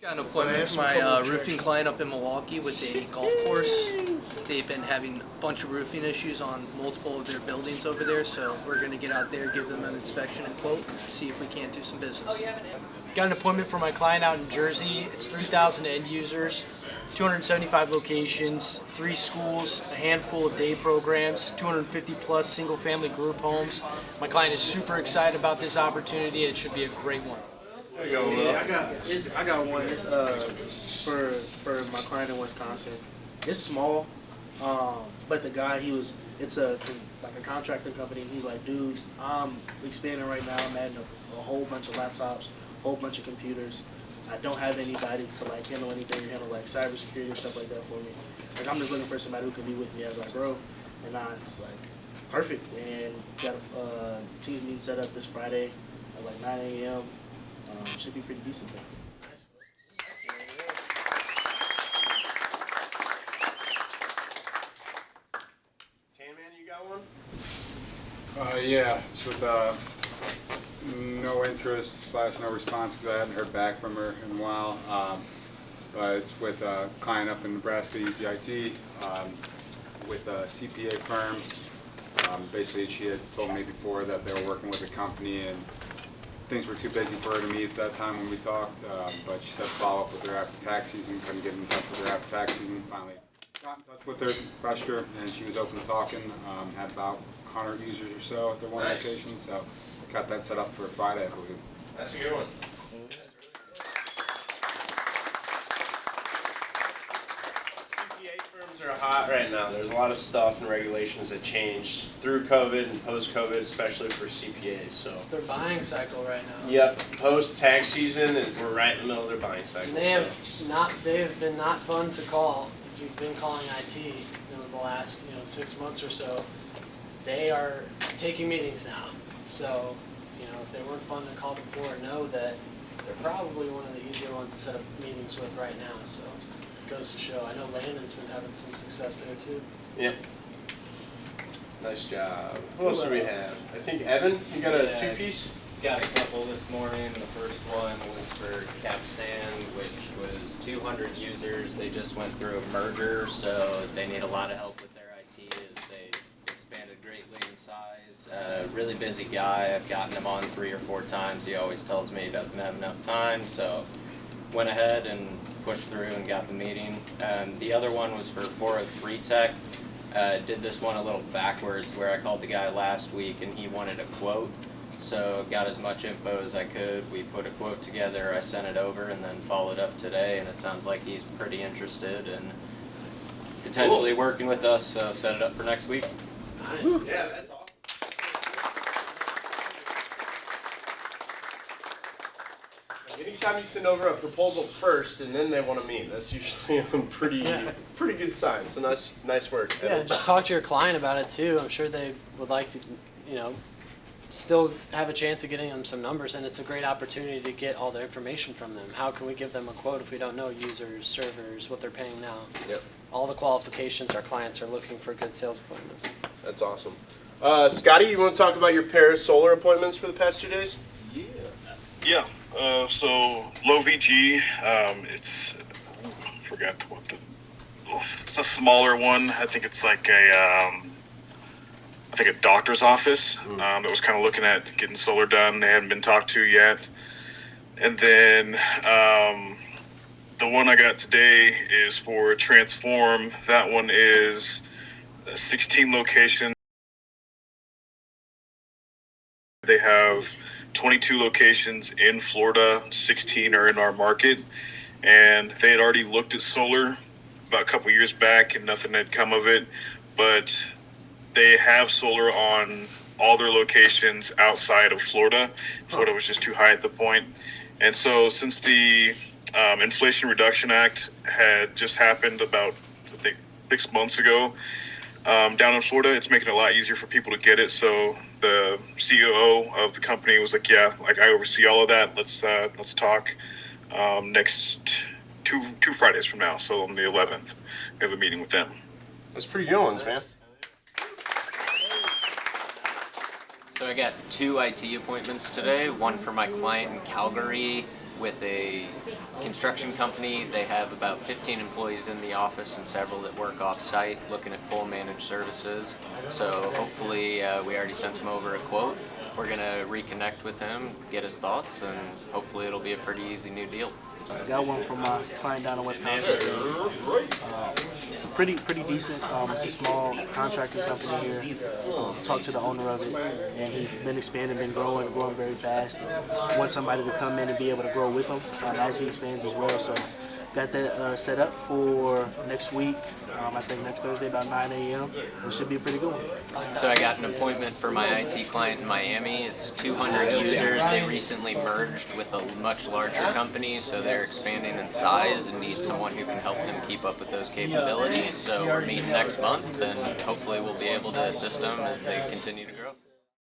Got an appointment with my roofing client up in Milwaukee with a golf course. They've been having a bunch of roofing issues on multiple of their buildings over there, so we're going to get out there, give them an inspection and quote, see if we can't do some business. Got an appointment for my client out in Jersey. It's 3,000 end users, 275 locations, 3 schools, a handful of day programs, 250 plus single family group homes. My client is super excited about this opportunity. It should be a great one. There you go, Will. I got one. It's for my client in Wisconsin. It's small, but the guy it's a contracting company. He's like, dude, I'm expanding right now. I'm adding a whole bunch of laptops, a whole bunch of computers. I don't have anybody to like handle anything, handle like cybersecurity and stuff like that for me. Like I'm just looking for somebody who can be with me as I grow. And I was like, perfect. And got a team meeting set up this Friday at like 9 a.m. Should be pretty decent though. Tan Man, you got one? Yeah, it's with no interest / no response because I hadn't heard back from her in a while. But it's with a client up in Nebraska, Easy IT, with a CPA firm. Basically, she had told me before that they were working with a company and things were too busy for her to meet at that time when we talked, but she said follow up with her after tax season, couldn't get in touch with her after tax season. Finally got in touch with her, rushed her, and she was open to talking. Had about 100 users or so at their one location, so I got that set up for Friday, I believe. That's a good one. CPA firms are hot right now. There's a lot of stuff and regulations that changed through COVID and post-COVID, especially for CPAs. So It's their buying cycle right now. yep, post-tax season, and we're right in the middle of their buying cycle. They have been not fun to call. If you've been calling IT in the last 6 months or so, they are taking meetings now. So if they weren't fun to call before, know that they're probably one of the easier ones to set up meetings with right now. So it goes to show. I know Landon's been having some success there too. Yep. Nice job. Who else do we have? I think Evan, you got a 2-piece? Got a couple this morning. The first one was for Capstan, which was 200 users. They just went through a merger, so they need a lot of help with their IT as they expanded greatly in size. Really busy guy. I've gotten him on 3 or 4 times. He always tells me he doesn't have enough time, so went ahead and pushed through and got the meeting. The other one was for 403 Tech. Did this one a little backwards where I called the guy last week and he wanted a quote. So got as much info as I could. We put a quote together, I sent it over, and then followed up today, and it sounds like he's pretty interested in potentially working with us, so set it up for next week. Nice. Yeah, that's awesome. Anytime you send over a proposal first and then they want to meet, that's usually a pretty good sign. So nice work. Yeah, just talk to your client about it too. I'm sure they would like to, still have a chance of getting them some numbers, and it's a great opportunity to get all the information from them. How can we give them a quote if we don't know users, servers, what they're paying now? Yep. All the qualifications our clients are looking for good sales appointments. That's awesome. Scotty, you want to talk about your pair of solar appointments for the past 2 days? Yeah. So low VG. It's forgot what it's a smaller one. I think it's like a doctor's office that was kind of looking at getting solar done. They hadn't been talked to yet. And then the one I got today is for Transform. That one is 16 locations. They have 22 locations in Florida, 16 are in our market, and they had already looked at solar about a couple years back and nothing had come of it, but they have solar on all their locations outside of Florida. Florida was just too high at the point. And so since the Inflation Reduction Act had just happened about, I think, 6 months ago, down in Florida, it's making it a lot easier for people to get it. So the CEO of the company was like, yeah, like I oversee all of that. Let's talk next two Fridays from now. So on the 11th, we have a meeting with them. That's pretty good ones, man. So I got 2 IT appointments today, one for my client in Calgary with a construction company. They have about 15 employees in the office and several that work off-site looking at full managed services. So hopefully we already sent him over a quote. We're going to reconnect with him, get his thoughts, and hopefully it'll be a pretty easy new deal. I got one from my client down in Wisconsin. Pretty decent. It's a small contracting company here. Talked to the owner of it, and he's been expanding, been growing very fast. And wants somebody to come in and be able to grow with him as he expands as well. So got that set up for next week. I think next Thursday about 9 a.m. It should be a pretty good one. So I got an appointment for my IT client in Miami. It's 200 users. They recently merged with a much larger company, so they're expanding in size and need someone who can help them keep up with those capabilities. So we're meeting next month, and hopefully we'll be able to assist them as they continue to grow.